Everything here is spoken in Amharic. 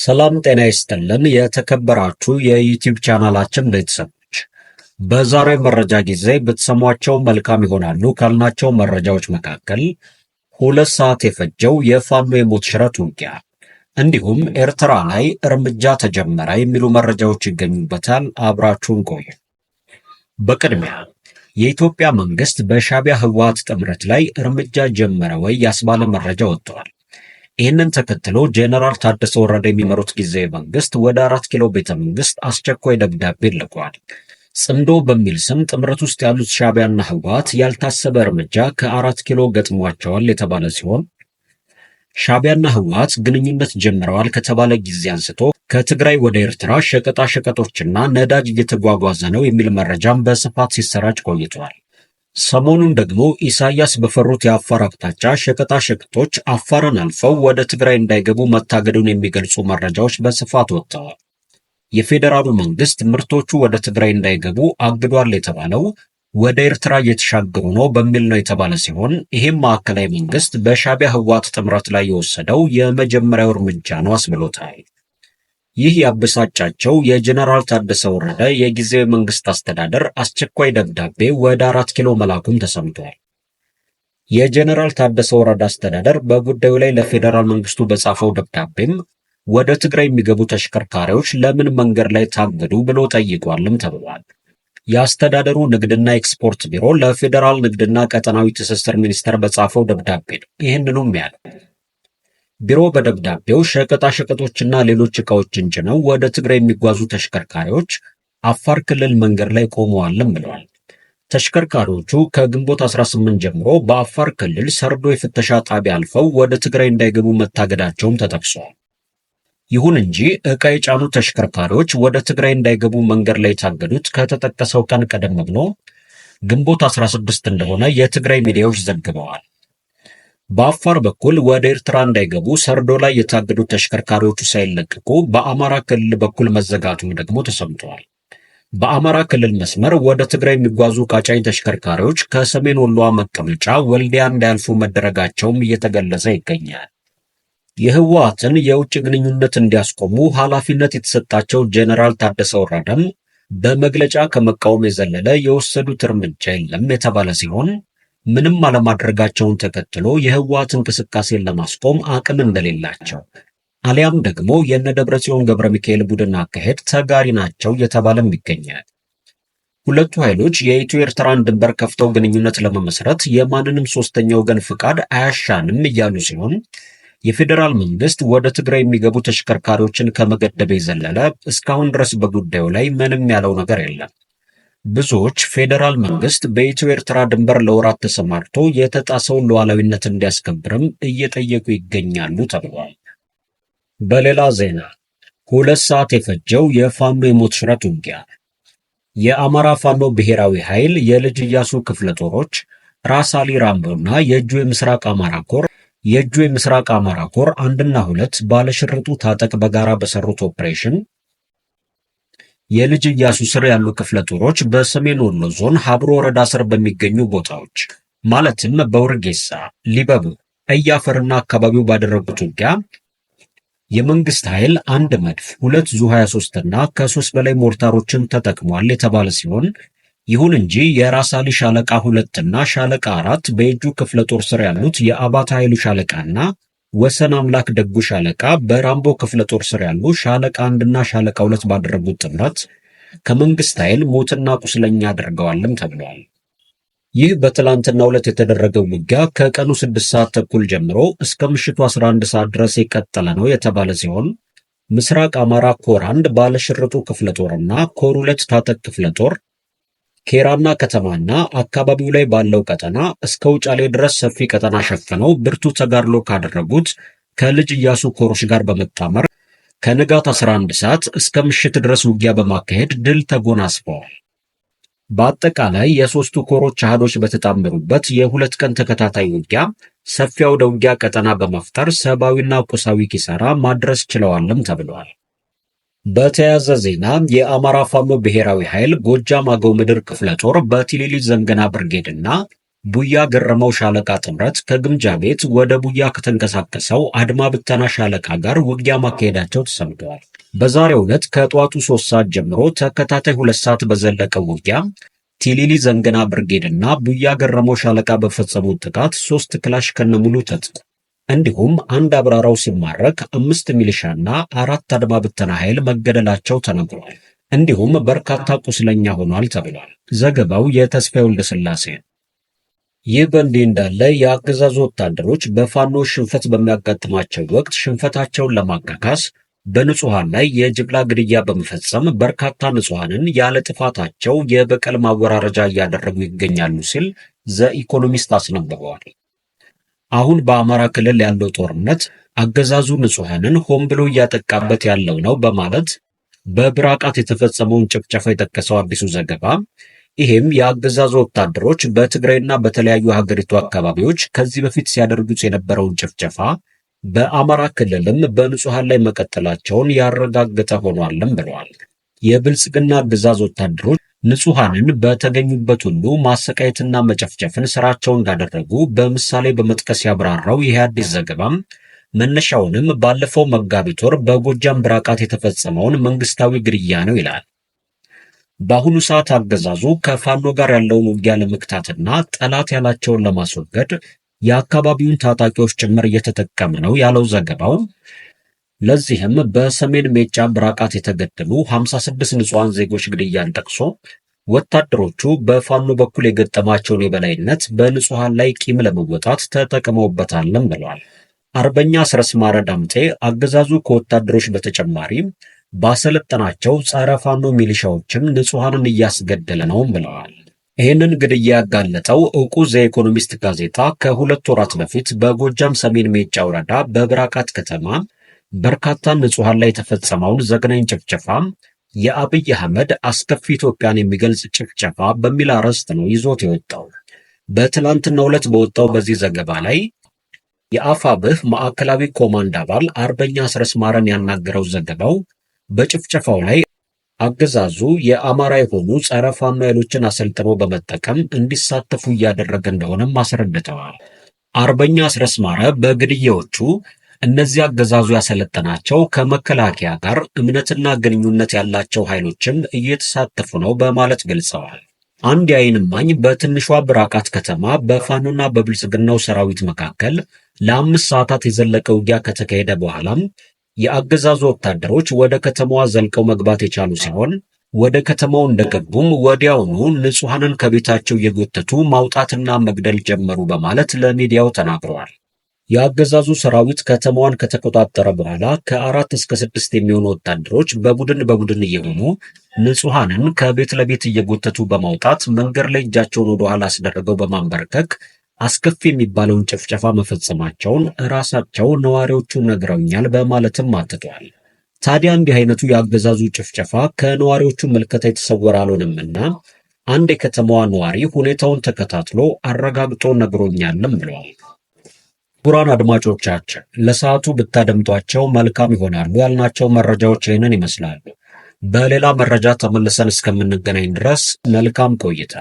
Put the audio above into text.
ሰላም ጤና ይስጥልን የተከበራችሁ የዩቲዩብ ቻናላችን ቤተሰቦች፣ በዛሬ መረጃ ጊዜ ብትሰሟቸው መልካም ይሆናሉ ካልናቸው መረጃዎች መካከል 2 ሰዓት የፈጀው የፋኖ የሞት ሽረት ውጊያ እንዲሁም ኤርትራ ላይ እርምጃ ተጀመረ የሚሉ መረጃዎች ይገኙበታል። አብራችሁን ቆዩ። በቅድሚያ የኢትዮጵያ መንግስት በሻዕቢያ ህወሓት ጥምረት ላይ እርምጃ ጀመረ ወይ ያስባለ መረጃ ወጥቷል። ይህንን ተከትሎ ጄኔራል ታደሰ ወረደ የሚመሩት ጊዜያዊ መንግስት ወደ 4 ኪሎ ቤተ መንግስት አስቸኳይ ደብዳቤ ልኳል። ጽምዶ በሚል ስም ጥምረት ውስጥ ያሉት ሻዕቢያና ህወሓት ያልታሰበ እርምጃ ከ4 ኪሎ ገጥሟቸዋል የተባለ ሲሆን ሻዕቢያና ህወሓት ግንኙነት ጀምረዋል ከተባለ ጊዜ አንስቶ ከትግራይ ወደ ኤርትራ ሸቀጣ ሸቀጦችና ነዳጅ እየተጓጓዘ ነው የሚል መረጃም በስፋት ሲሰራጭ ቆይቷል። ሰሞኑን ደግሞ ኢሳያስ በፈሩት የአፋር አቅጣጫ ሸቀጣ ሸቀጦች አፋርን አልፈው ወደ ትግራይ እንዳይገቡ መታገዱን የሚገልጹ መረጃዎች በስፋት ወጥተዋል። የፌዴራሉ መንግስት ምርቶቹ ወደ ትግራይ እንዳይገቡ አግዷል የተባለው ወደ ኤርትራ እየተሻገሩ ነው በሚል ነው የተባለ ሲሆን ይህም ማዕከላዊ መንግስት በሻዕቢያ ህወሓት ጥምረት ላይ የወሰደው የመጀመሪያው እርምጃ ነው አስብሎታል። ይህ ያበሳጫቸው የጄኔራል ታደሰ ወረደ የጊዜያዊ መንግስት አስተዳደር አስቸኳይ ደብዳቤ ወደ 4 ኪሎ መላኩም ተሰምቷል። የጄኔራል ታደሰ ወረደ አስተዳደር በጉዳዩ ላይ ለፌዴራል መንግስቱ በጻፈው ደብዳቤም ወደ ትግራይ የሚገቡ ተሽከርካሪዎች ለምን መንገድ ላይ ታገዱ ብሎ ጠይቋልም ተብሏል። የአስተዳደሩ ንግድና ኤክስፖርት ቢሮ ለፌዴራል ንግድና ቀጠናዊ ትስስር ሚኒስቴር በጻፈው ደብዳቤ ነው ይህንኑም ያለው። ቢሮ በደብዳቤው ሸቀጣ ሸቀጦችና ሌሎች ዕቃዎችን ጭነው ወደ ትግራይ የሚጓዙ ተሽከርካሪዎች አፋር ክልል መንገድ ላይ ቆመዋልም ብለዋል። ተሽከርካሪዎቹ ከግንቦት 18 ጀምሮ በአፋር ክልል ሰርዶ የፍተሻ ጣቢያ አልፈው ወደ ትግራይ እንዳይገቡ መታገዳቸውም ተጠቅሷል። ይሁን እንጂ ዕቃ የጫኑ ተሽከርካሪዎች ወደ ትግራይ እንዳይገቡ መንገድ ላይ የታገዱት ከተጠቀሰው ቀን ቀደም ብሎ ግንቦት 16 እንደሆነ የትግራይ ሚዲያዎች ዘግበዋል። በአፋር በኩል ወደ ኤርትራ እንዳይገቡ ሰርዶ ላይ የታገዱት ተሽከርካሪዎቹ ሳይለቀቁ በአማራ ክልል በኩል መዘጋቱም ደግሞ ተሰምተዋል። በአማራ ክልል መስመር ወደ ትግራይ የሚጓዙ ቃጫኝ ተሽከርካሪዎች ከሰሜን ወሎ መቀመጫ ወልዲያ እንዳያልፉ መደረጋቸውም እየተገለጸ ይገኛል። የህወሓትን የውጭ ግንኙነት እንዲያስቆሙ ኃላፊነት የተሰጣቸው ጄኔራል ታደሰ ወረደም በመግለጫ ከመቃወም የዘለለ የወሰዱት እርምጃ የለም የተባለ ሲሆን ምንም አለማድረጋቸውን ተከትሎ የህወሓት እንቅስቃሴን ለማስቆም አቅም እንደሌላቸው አሊያም ደግሞ የነደብረጽዮን ገብረ ሚካኤል ቡድን አካሄድ ተጋሪ ናቸው እየተባለም ይገኛል። ሁለቱ ኃይሎች የኢትዮ ኤርትራን ድንበር ከፍተው ግንኙነት ለመመስረት የማንንም ሶስተኛ ወገን ፍቃድ አያሻንም እያሉ ሲሆን የፌዴራል መንግስት ወደ ትግራይ የሚገቡ ተሽከርካሪዎችን ከመገደብ የዘለለ እስካሁን ድረስ በጉዳዩ ላይ ምንም ያለው ነገር የለም። ብዙዎች ፌዴራል መንግስት በኢትዮ ኤርትራ ድንበር ለወራት ተሰማርቶ የተጣሰውን ሉዓላዊነት እንዲያስከብርም እየጠየቁ ይገኛሉ ተብሏል። በሌላ ዜና 2 ሰዓት የፈጀው የፋኖ የሞት ሽረት ውጊያ የአማራ ፋኖ ብሔራዊ ኃይል የልጅ ኢያሱ ክፍለ ጦሮች ራስ አሊ ራምቦና የእጁ የምስራቅ አማራ ኮር 1 እና 2 ባለሽርጡ ታጠቅ በጋራ በሰሩት ኦፕሬሽን የልጅ ኢያሱ ስር ያሉ ክፍለ ጦሮች በሰሜን ወሎ ዞን ሀብሮ ወረዳ ስር በሚገኙ ቦታዎች ማለትም በውርጌሳ፣ ሊበቡ፣ እያፈርና አካባቢው ባደረጉት ውጊያ የመንግስት ኃይል 1 መድፍ፣ 2 ዙ 23 እና ከ3 በላይ ሞርታሮችን ተጠቅሟል የተባለ ሲሆን ይሁን እንጂ የራስ አሊ ሻለቃ 2 እና ሻለቃ 4 በእጁ ክፍለ ጦር ስር ያሉት የአባታ ኃይሉ ሻለቃና ወሰን አምላክ ደጉ ሻለቃ በራምቦ ክፍለ ጦር ስር ያሉ ሻለቃ 1 እና ሻለቃ 2 ባደረጉት ጥምረት ከመንግስት ኃይል ሞትና ቁስለኛ አድርገዋልም ተብሏል። ይህ በትላንትናው ዕለት የተደረገው ውጊያ ከቀኑ 6 ሰዓት ተኩል ጀምሮ እስከ ምሽቱ 11 ሰዓት ድረስ የቀጠለ ነው የተባለ ሲሆን ምስራቅ አማራ ኮር 1 ባለሽርጡ ክፍለ ጦርና ኮር 2 ታጠቅ ክፍለ ጦር ኬራና ከተማና አካባቢው ላይ ባለው ቀጠና እስከ ውጫሌ ድረስ ሰፊ ቀጠና ሸፍነው ብርቱ ተጋድሎ ካደረጉት ከልጅ ኢያሱ ኮሮች ጋር በመጣመር ከንጋት 11 ሰዓት እስከ ምሽት ድረስ ውጊያ በማካሄድ ድል ተጎናጽፈዋል። በአጠቃላይ የሶስቱ ኮሮች አሃዶች በተጣመሩበት የ2 ቀን ተከታታይ ውጊያ ሰፊ አውደ ውጊያ ቀጠና በመፍጠር ሰብአዊና ቁሳዊ ኪሳራ ማድረስ ችለዋልም ተብሏል። በተያያዘ ዜና የአማራ ፋኖ ብሔራዊ ኃይል ጎጃም አገው ምድር ክፍለ ጦር በቲሊሊ ዘንገና ብርጌድና ቡያ ገረመው ሻለቃ ጥምረት ከግምጃ ቤት ወደ ቡያ ከተንቀሳቀሰው አድማ ብተና ሻለቃ ጋር ውጊያ ማካሄዳቸው ተሰምተዋል። በዛሬው ዕለት ከጠዋቱ 3 ሰዓት ጀምሮ ተከታታይ 2 ሰዓት በዘለቀው ውጊያ ቲሊሊ ዘንገና ብርጌድና ቡያ ገረመው ሻለቃ በፈጸሙት ጥቃት 3 ክላሽ ከነሙሉ ትጥቅ እንዲሁም አንድ አብራራው ሲማረክ 5 ሚሊሻና 4 አድማ ብተና ኃይል መገደላቸው ተነግሯል። እንዲሁም በርካታ ቁስለኛ ሆኗል ተብሏል። ዘገባው የተስፋዬ ወልደስላሴ። ይህ በእንዲህ እንዳለ የአገዛዙ ወታደሮች በፋኖ ሽንፈት በሚያጋጥማቸው ወቅት ሽንፈታቸውን ለማካካስ በንጹሃን ላይ የጅምላ ግድያ በመፈጸም በርካታ ንጹሃንን ያለ ጥፋታቸው የበቀል ማወራረጃ እያደረጉ ይገኛሉ ሲል ዘኢኮኖሚስት አስነብበዋል። አሁን በአማራ ክልል ያለው ጦርነት አገዛዙ ንጹሃንን ሆን ብሎ እያጠቃበት ያለው ነው በማለት በብራቃት የተፈጸመውን ጭፍጨፋ የጠቀሰው አዲሱ ዘገባ ይህም የአገዛዙ ወታደሮች በትግራይና በተለያዩ ሀገሪቱ አካባቢዎች ከዚህ በፊት ሲያደርጉት የነበረውን ጭፍጨፋ በአማራ ክልልም በንጹሃን ላይ መቀጠላቸውን ያረጋገጠ ሆኗልም ብለዋል። የብልጽግና አገዛዝ ወታደሮች ንጹሃንን በተገኙበት ሁሉ ማሰቃየትና መጨፍጨፍን ስራቸው እንዳደረጉ በምሳሌ በመጥቀስ ያብራራው ይህ አዲስ ዘገባም መነሻውንም ባለፈው መጋቢት ወር በጎጃም ብራቃት የተፈጸመውን መንግስታዊ ግድያ ነው ይላል። በአሁኑ ሰዓት አገዛዙ ከፋኖ ጋር ያለውን ውጊያ ለመክታትና ጠላት ያላቸውን ለማስወገድ የአካባቢውን ታጣቂዎች ጭምር እየተጠቀመ ነው ያለው ዘገባው፣ ለዚህም በሰሜን ሜጫ ብራቃት የተገደሉ 56 ንጹሃን ዜጎች ግድያን ጠቅሶ ወታደሮቹ በፋኖ በኩል የገጠማቸውን የበላይነት በንጹሃን ላይ ቂም ለመወጣት ተጠቅመውበታልም ብለዋል። አርበኛ አስረስ ማረ ዳምጤ አገዛዙ ከወታደሮች በተጨማሪ ባሰለጠናቸው ጸረ ፋኖ ሚሊሻዎችም ንጹሃንን እያስገደለ ነውም ብለዋል። ይህንን ግድያ ያጋለጠው ዕውቁ ዘኢኮኖሚስት ጋዜጣ ከ2 ወራት በፊት በጎጃም ሰሜን ሜጫ ወረዳ በብራቃት ከተማ በርካታ ንጹሃን ላይ የተፈጸመውን ዘግናኝ ጭፍጨፋ የአብይ አህመድ አስከፊ ኢትዮጵያን የሚገልጽ ጭፍጨፋ በሚል አርዕስት ነው ይዞት የወጣው። በትላንትናው ዕለት በወጣው በዚህ ዘገባ ላይ የአፋብህ ማዕከላዊ ኮማንድ አባል አርበኛ አስረስ ማረን ያናገረው ዘገባው በጭፍጨፋው ላይ አገዛዙ የአማራ የሆኑ ጸረ ፋኖ ኃይሎችን አሰልጥኖ በመጠቀም እንዲሳተፉ እያደረገ እንደሆነም አስረድተዋል። አርበኛ አስረስ ማረ በግድያዎቹ እነዚህ አገዛዙ ያሰለጠናቸው ከመከላከያ ጋር እምነትና ግንኙነት ያላቸው ኃይሎችም እየተሳተፉ ነው በማለት ገልጸዋል። አንድ የዓይን እማኝ በትንሿ ብራቃት ከተማ በፋኖና በብልጽግናው ሰራዊት መካከል ለ5 ሰዓታት የዘለቀ ውጊያ ከተካሄደ በኋላም የአገዛዙ ወታደሮች ወደ ከተማዋ ዘልቀው መግባት የቻሉ ሲሆን ወደ ከተማው እንደገቡም ወዲያውኑ ንጹሃንን ከቤታቸው እየጎተቱ ማውጣትና መግደል ጀመሩ በማለት ለሚዲያው ተናግረዋል። የአገዛዙ ሰራዊት ከተማዋን ከተቆጣጠረ በኋላ ከ4 እስከ 6 የሚሆኑ ወታደሮች በቡድን እየሆኑ ንጹሃንን ከቤት ለቤት እየጎተቱ በማውጣት መንገድ ላይ እጃቸውን ወደ ኋላ አስደርገው በማንበርከክ አስከፊ የሚባለውን ጭፍጨፋ መፈጸማቸውን ራሳቸው ነዋሪዎቹ ነግረውኛል በማለትም አትቷል። ታዲያ እንዲህ አይነቱ የአገዛዙ ጭፍጨፋ ከነዋሪዎቹ ምልከታ የተሰወረ አልሆነምና አንድ የከተማዋ ነዋሪ ሁኔታውን ተከታትሎ አረጋግጦ ነግሮኛልም ብለዋል። ክቡራን አድማጮቻችን ለሰዓቱ ብታደምጧቸው መልካም ይሆናሉ ያልናቸው መረጃዎች ይህንን ይመስላሉ። በሌላ መረጃ ተመልሰን እስከምንገናኝ ድረስ መልካም ቆይታ